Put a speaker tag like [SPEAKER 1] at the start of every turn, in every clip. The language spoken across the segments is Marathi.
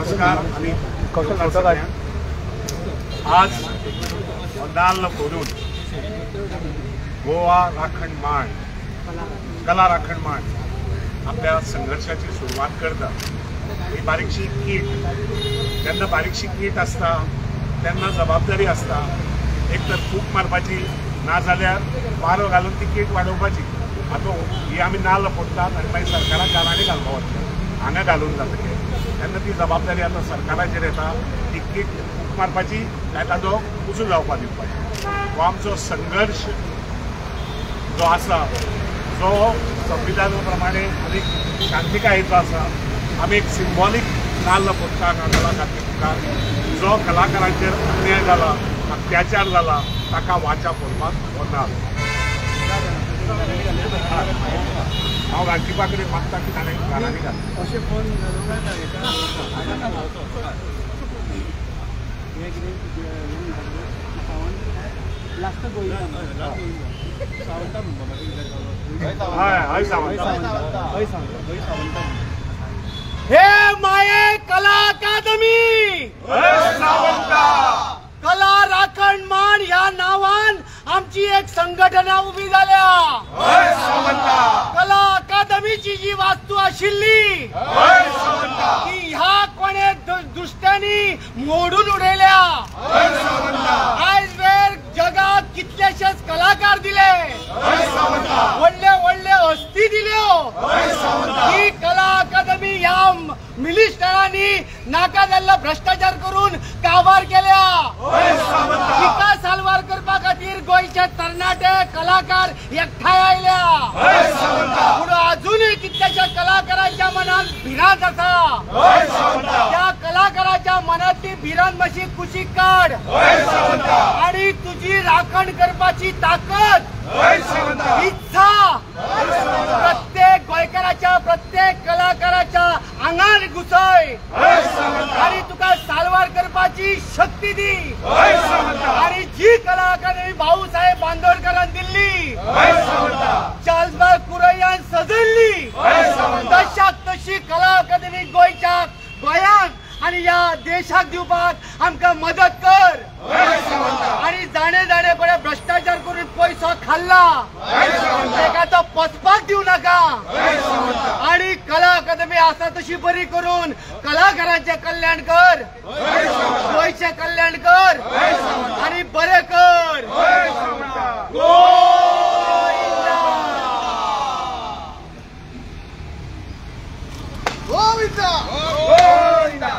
[SPEAKER 1] नमस्कार आणि आज नाल्ल फोडून गोवा राखण मांड कला राखण मांड आपल्या संघर्षाची सुरुवात करता। ही बारीकशी कीट त्यांना बारीकशी कीट असता, त्यांना जबाबदारी असता, एक तर फूक मारपाची ना जाल्यार वारो घालून ती कीट वाडोवपाची। आता ही आमी नाल्ल फोडतात आणि मागीर सरकाराक गालांनी घालपाक वता, हांगा घालून जातकीर तेन्ना ती जबाबदारी आता सरकाराचेर येता। ती कीट फूक मारपाची काय ताजो उजो जावपाक दिवपाची। हो आमचो संघर्ष जो आसा, जो संविधाना प्रमाणे आनी शांतिकायेचो आसा। आमी एक सिंबॉलीक नाल्ल फोडटा कलाकाराच्या मुखार। जो कलाकारांचेर अन्याय जाला, अत्याचार जाला, ताका वाचा फोडपाक हो नाल्ल। हांव राजदीपा कडेन मागता की ताणें गालांनी घालचें अशें फोन
[SPEAKER 2] हे माये कला अकादमी कला राखण मान ह्या नावान आमची एक संघटना उभी झाल्या। कला अकादमीची जी वास्तू आशिल्ली ती ह्या कोणे दुष्टांनी मोडून उडयल्या। आयज वेळ जगात कितलेशेच कलाकार दिले, व्हडले व्हडले हस्ती दिल्यो। ही कला अकादमी ह्या मिनिस्टरांनी नाका जाल्लो भ्रष्टाचार करून कारभार केल्या। विकास सालवार करपा खातीर गोंयचे तरणाटे कलाकार एकठांय आयल्या, पूण अजूनय कितल्याशा कलाकारांच्या मनात भिरांत आसा। त्या कलाकाराच्या मनातली भिरांत मातशी कुशीक काड आणि तुझी राखण करपाची ताकद, इच्छा प्रत्येक गोंयकाराच्या, प्रत्येक कलाकाराच्या आंगार घुसय आणि तुका सालवार करपाची शक्ती दी। आणि जी कला अकादमी भाऊसाहेब बांदोडकरान दिल्ली, चार्ल्सबर्ग कुरैयान सजयल्ली, तशाक तशी कला अकादमी गोंयच्या गोंयांक आणि या देशाक दिवपाक आमकां मदत कर। आणि जाणे जाणे कोणे भ्रष्टाचार करून पैसो खाल्ला तेका तो पचपाक दिवं नाका। आणि कला अकादमी आसा तशी बरी करून कलाकारांचे कल्याण कर, गोंयचे कल्याण कर आणि बरे कर। गोविंदा गोविंदा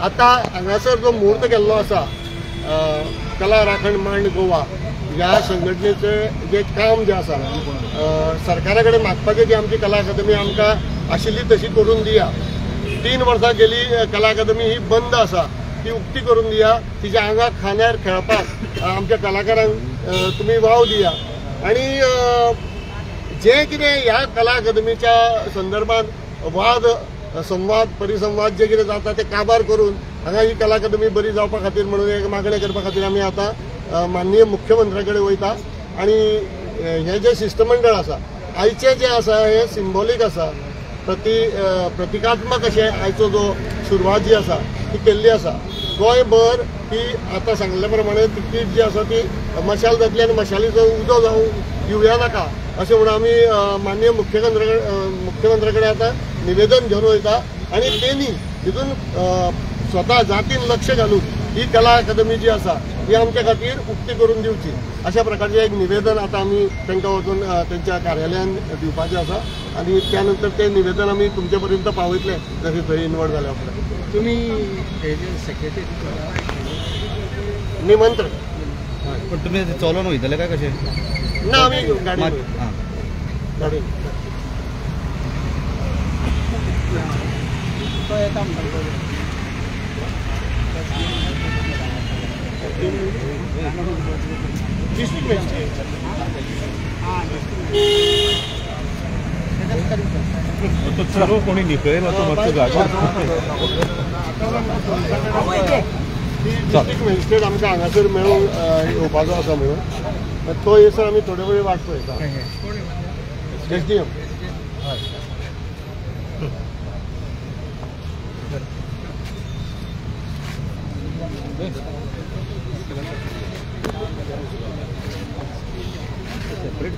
[SPEAKER 3] आता हांगासर जो मुहूर्त केल्लो आसा कला राखण मांड गोवा ह्या संघटनेचें जे काम जे आसा, सरकारा कडेन मागपाचें की आमची कला अकादमी आमकां आशिल्ली तशी करून दिया। 3 वर्सां गेली कला अकादमी ही बंद आसा, ती उक्ती करून दिया। तिच्या आंगाक खांद्यार खेळपाक आमच्या कलाकारांक तुमी वाव दिया। आणि जे कितें ह्या कला अकादमीच्या संदर्भात वाद संवाद परिसंवाद जे कितें जाता ते काबार करून हांगा ही कला अकादमी बरी जावपा खातीर म्हणून एक मागणी करपा खातीर आमी आतां माननीय मुख्यमंत्र्या कडेन वयता। आणि हे जे शिष्टमंडळ आसा आयचे जे आसा हे सिंबॉलीक आसा, प्रतिकात्मक अशें आयचो जो सुरवात जी आसा ती केल्ली आसा। गोंयभर ही आतां सांगले प्रमाणे ती कीट जी आसा ती मशाल जातली आनी मशालीचो उजो जावं येवया नाका अशें म्हणून आमी माननीय मुख्यमंत्र्या कडेन आतां निवेदन घेवन वयता। आणि तेणी तितून स्वता जातीन लक्ष घालून ही कला अकादमी जी आसा ही आमच्या खातीर उक्ती करून दिवची अशा प्रकारचे एक निवेदन आता आम्ही तांकां वचून त्यांच्या कार्यालयान दिवपाचें आसा। आणि त्यानंतर ते निवेदन आम्ही तुमचे पर्यंत पावयतले जशें थंय इन्वॉल्व जाल्या उपरांत।
[SPEAKER 4] तुम्ही सेक्रेटरी
[SPEAKER 3] निमंत्रण
[SPEAKER 4] पण तुम्ही चलोन वयतले काय कशें?
[SPEAKER 3] ना आम्ही गाडी
[SPEAKER 4] तो येता म्हणतो
[SPEAKER 3] डिस्ट्रिक्ट मॅजिस्ट्रेट
[SPEAKER 5] तो सर्व कोणी निकळेल असं मस्त जागा
[SPEAKER 3] डिस्ट्रिक्ट मॅजिस्ट्रेट आमकां हांगासर मेळून येवपाचो आसा म्हणून तो येसर आमी थोडे वेळ वाट पळयता SDM
[SPEAKER 5] सेपरेट